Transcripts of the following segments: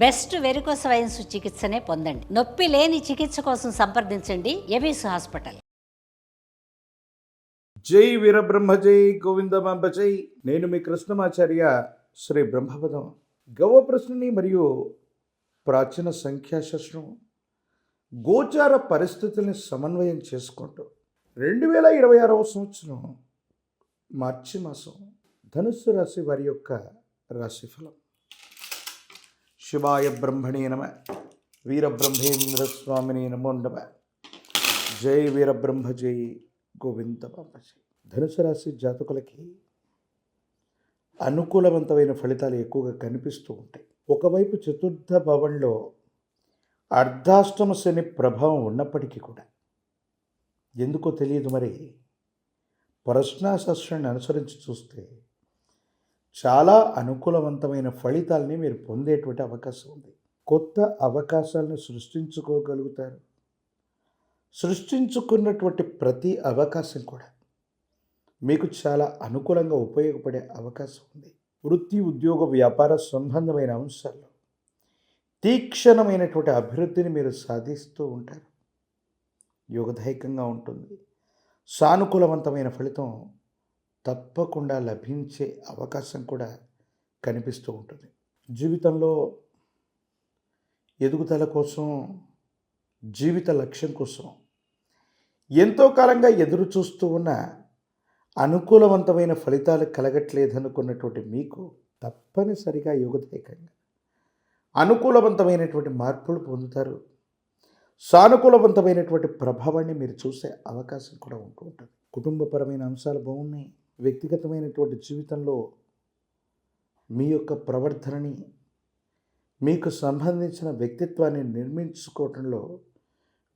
Best varicose wines చికిత్సనే పొందండి. నొప్పి లేని చికిత్స కోసం సంప్రదించండి ఎబిస్ హాస్పిటల్. జై వీరబ్రహ్మ జై గోవిందమాంబ జై. నేను మీ కృష్ణమాచార్య శ్రీ బ్రహ్మపదం. గవ ప్రశ్నని మరియు ప్రాచీన సంఖ్యాశాస్త్రం గోచార పరిస్థితుల్ని సమన్వయం చేసుకుంటూ 2026వ సంవత్సరం మార్చి మాసం ధనుస్సు రాశి వారి యొక్క రాశిఫలం. శివాయ బ్రహ్మణే నమ. వీరబ్రహ్మేంద్ర స్వామిని నమో నమ. జై వీరబ్రహ్మ జై గోవిందమాంబ జై. ధనుసు రాశి జాతకులకి అనుకూలవంతమైన ఫలితాలు ఎక్కువగా కనిపిస్తూ ఉంటాయి. ఒకవైపు చతుర్థ భవంలో అర్ధాష్టమ శని ప్రభావం ఉన్నప్పటికీ కూడా ఎందుకో తెలియదు, మరి ప్రశ్నాశాస్త్రాన్ని అనుసరించి చూస్తే చాలా అనుకూలవంతమైన ఫలితాలని మీరు పొందేటువంటి అవకాశం ఉంది. కొత్త అవకాశాలను సృష్టించుకోగలుగుతారు. సృష్టించుకున్నటువంటి ప్రతి అవకాశం కూడా మీకు చాలా అనుకూలంగా ఉపయోగపడే అవకాశం ఉంది. వృత్తి, ఉద్యోగ, వ్యాపార సంబంధమైన అంశాల్లో తీక్షణమైనటువంటి అభివృద్ధిని మీరు సాధిస్తూ ఉంటారు. యోగదాయకంగా ఉంటుంది. సానుకూలవంతమైన ఫలితం తప్పకుండా లభించే అవకాశం కూడా కనిపిస్తూ ఉంటుంది. జీవితంలో ఎదుగుదల కోసం, జీవిత లక్ష్యం కోసం ఎంతో కాలంగా ఎదురు చూస్తూ ఉన్న అనుకూలవంతమైన ఫలితాలు కలగట్లేదనుకున్నటువంటి మీకు తప్పనిసరిగా యోగదాయకంగా అనుకూలవంతమైనటువంటి మార్పులు పొందుతారు. సానుకూలవంతమైనటువంటి ప్రభావాన్ని మీరు చూసే అవకాశం కూడా ఉంటూ ఉంటుంది. కుటుంబపరమైన అంశాలు బాగున్నాయి. వ్యక్తిగతమైనటువంటి జీవితంలో మీ యొక్క ప్రవర్తనని, మీకు సంబంధించిన వ్యక్తిత్వాన్ని నిర్మించుకోవటంలో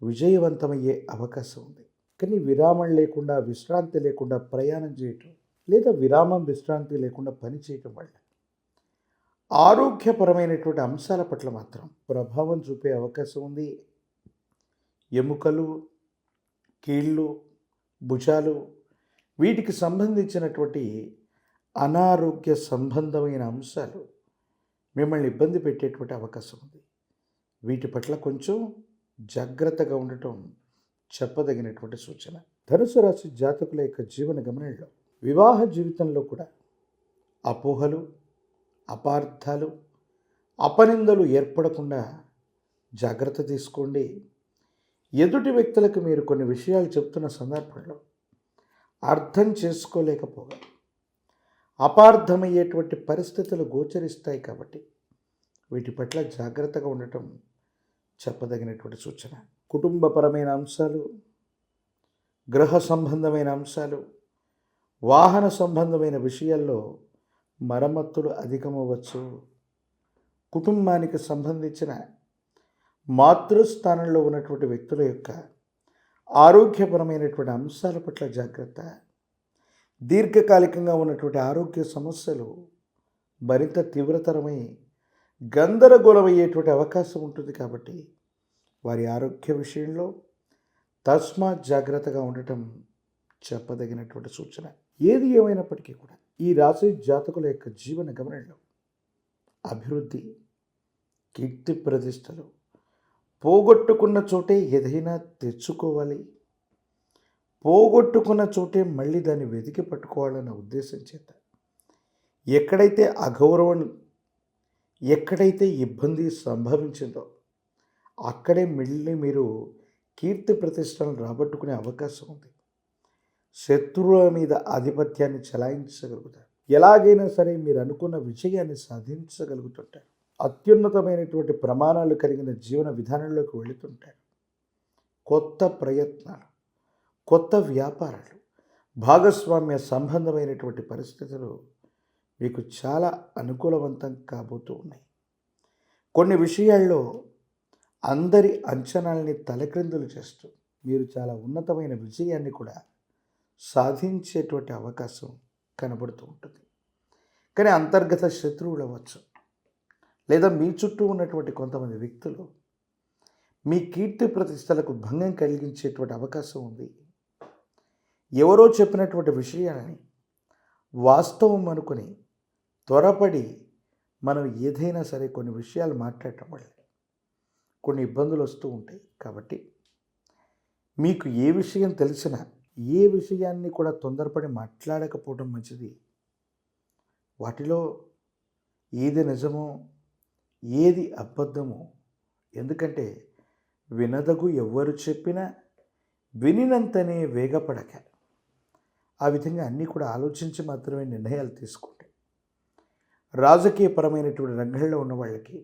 విజయవంతమయ్యే అవకాశం ఉంది. కానీ విరామం లేకుండా, విశ్రాంతి లేకుండా ప్రయాణం చేయటం, లేదా విరామం విశ్రాంతి లేకుండా పని చేయటం వల్ల ఆరోగ్యపరమైనటువంటి అంశాల పట్ల మాత్రం ప్రభావం చూపే అవకాశం ఉంది. ఎముకలు, కీళ్ళు, భుజాలు, వీటికి సంబంధించినటువంటి అనారోగ్య సంబంధమైన అంశాలు మిమ్మల్ని ఇబ్బంది పెట్టేటువంటి అవకాశం ఉంది. వీటి పట్ల కొంచెం జాగ్రత్తగా ఉండటం చెప్పదగినటువంటి సూచన. ధనుసు రాశి జాతకుల యొక్క జీవన గమనంలో, వివాహ జీవితంలో కూడా అపోహలు, అపార్థాలు, అపనిందలు ఏర్పడకుండా జాగ్రత్త తీసుకోండి. ఎదుటి వ్యక్తులకు మీరు కొన్ని విషయాలు చెప్తున్న సందర్భంలో అర్థం చేసుకోలేకపోగా అపార్థమయ్యేటువంటి పరిస్థితులు గోచరిస్తాయి. కాబట్టి వీటి పట్ల జాగ్రత్తగా ఉండటం చెప్పదగినటువంటి సూచన. కుటుంబపరమైన అంశాలు, గృహ సంబంధమైన అంశాలు, వాహన సంబంధమైన విషయాల్లో మరమ్మతులు అధికమవ్వచ్చు. కుటుంబానికి సంబంధించిన మాతృస్థానంలో ఉన్నటువంటి వ్యక్తుల యొక్క ఆరోగ్యపరమైనటువంటి అంశాల పట్ల జాగ్రత్త. దీర్ఘకాలికంగా ఉన్నటువంటి ఆరోగ్య సమస్యలు మరింత తీవ్రతరమై గందరగోళమయ్యేటువంటి అవకాశం ఉంటుంది. కాబట్టి వారి ఆరోగ్య విషయంలో తస్మాత్ జాగ్రత్తగా ఉండటం చెప్పదగినటువంటి సూచన. ఏది ఏమైనప్పటికీ కూడా ఈ రాశి జాతకుల యొక్క జీవన గమనంలో అభివృద్ధి, కీర్తి ప్రతిష్టలు, పోగొట్టుకున్న చోటే ఏదైనా తెచ్చుకోవాలి, పోగొట్టుకున్న చోటే మళ్ళీ దాన్ని వెతికి పట్టుకోవాలన్న ఉద్దేశం చేత ఎక్కడైతే అగౌరవం, ఎక్కడైతే ఇబ్బంది సంభవించిందో అక్కడే మళ్ళీ మీరు కీర్తి ప్రతిష్టలను రాబట్టుకునే అవకాశం ఉంది. శత్రువుల మీద ఆధిపత్యాన్ని చెలాయించగలుగుతారు. ఎలాగైనా సరే మీరు అనుకున్న విజయాన్ని సాధించగలుగుతుంటారు. అత్యున్నతమైనటువంటి ప్రమాణాలు కలిగిన జీవన విధానంలోకి వెళుతుంటారు. కొత్త ప్రయత్నాలు, కొత్త వ్యాపారాలు, భాగస్వామ్య సంబంధమైనటువంటి పరిస్థితులు మీకు చాలా అనుకూలవంతం కాబోతూ ఉన్నాయి. కొన్ని విషయాల్లో అందరి అంచనాల్ని తలక్రిందులు చేస్తూ మీరు చాలా ఉన్నతమైన విజయాన్ని కూడా సాధించేటువంటి అవకాశం కనబడుతూ ఉంటుంది. కానీ అంతర్గత శత్రువులు అవ్వచ్చు, లేదా మీ చుట్టూ ఉన్నటువంటి కొంతమంది వ్యక్తులు మీ కీర్తి ప్రతిష్టలకు భంగం కలిగించేటువంటి అవకాశం ఉంది. ఎవరో చెప్పినటువంటి విషయాన్ని వాస్తవం అనుకుని త్వరపడి మనం ఏదైనా సరే కొన్ని విషయాలు మాట్లాడటం వల్ల కొన్ని ఇబ్బందులు వస్తూ ఉంటాయి. కాబట్టి మీకు ఏ విషయం తెలిసినా ఏ విషయాన్ని కూడా తొందరపడి మాట్లాడకపోవడం మంచిది. వాటిలో ఏది నిజమో ఏది అబద్ధమో, ఎందుకంటే వినదగు ఎవ్వరు చెప్పినా వినినంతనే వేగపడక, ఆ విధంగా అన్నీ కూడా ఆలోచించి మాత్రమే నిర్ణయాలు తీసుకుంటే రాజకీయపరమైనటువంటి రంగంలో ఉన్న వాళ్ళకి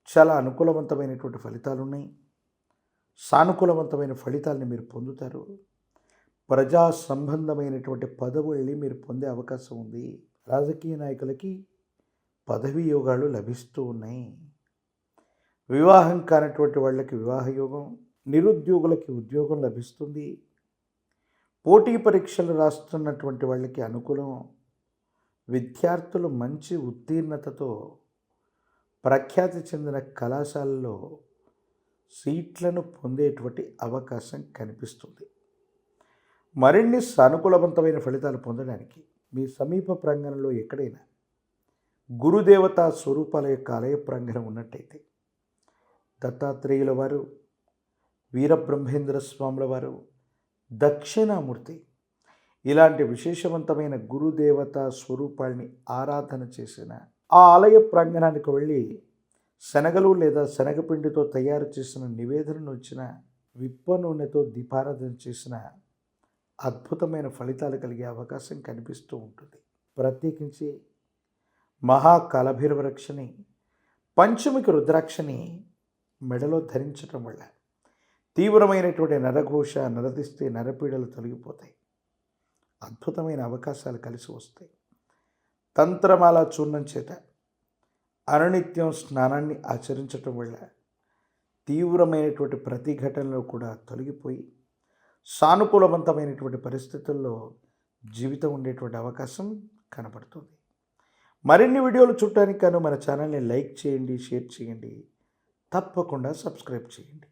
చాలా అనుకూలవంతమైనటువంటి ఫలితాలు ఉన్నాయి. సానుకూలవంతమైన ఫలితాలని మీరు పొందుతారు. ప్రజా సంబంధమైనటువంటి పదవుల్ని మీరు పొందే అవకాశం ఉంది. రాజకీయ నాయకులకి పదవి యోగాలు లభిస్తూ ఉన్నాయి. వివాహం కానటువంటి వాళ్ళకి వివాహ యోగం, నిరుద్యోగులకి ఉద్యోగం లభిస్తుంది. పోటీ పరీక్షలు రాస్తున్నటువంటి వాళ్ళకి అనుకూలం. విద్యార్థులు మంచి ఉత్తీర్ణతతో ప్రఖ్యాతి చెందిన కళాశాలలో సీట్లను పొందేటువంటి అవకాశం కనిపిస్తుంది. మరిన్ని సానుకూలవంతమైన ఫలితాలు పొందడానికి మీ సమీప ప్రాంగణంలో ఎక్కడైనా గురుదేవతా స్వరూపాల యొక్క ఆలయ ప్రాంగణం ఉన్నట్టయితే దత్తాత్రేయుల వారు, వీరబ్రహ్మేంద్ర స్వాముల వారు, దక్షిణామూర్తి ఇలాంటి విశేషవంతమైన గురుదేవతా స్వరూపాల్ని ఆరాధన చేసిన ఆ ఆలయ ప్రాంగణానికి వెళ్ళి శనగలు లేదా శనగపిండితో తయారు చేసిన నివేదనను వచ్చిన విప్ప నూనెతో దీపారాధన చేసిన అద్భుతమైన ఫలితాలు కలిగే అవకాశం కనిపిస్తూ ఉంటుంది. ప్రత్యేకించి మహాకాలభైరవ రక్షని, పంచముఖి రుద్రాక్షని మెడలో ధరించటం వల్ల తీవ్రమైనటువంటి నరఘోష, నరదిష్టి, నరపీడలు తొలగిపోతాయి. అద్భుతమైన అవకాశాలు కలిసి వస్తాయి. తంత్రమాల చూర్ణం చేత అనునిత్యం స్నానాన్ని ఆచరించటం వల్ల తీవ్రమైనటువంటి ప్రతిఘటనలో కూడా తొలగిపోయి సానుకూలవంతమైనటువంటి పరిస్థితుల్లో జీవితం ఉండేటువంటి అవకాశం కనబడుతుంది. మరిన్ని వీడియోలు చూడటానికి గాను మన ఛానల్ని లైక్ చేయండి, షేర్ చేయండి, తప్పకుండా సబ్స్క్రైబ్ చేయండి.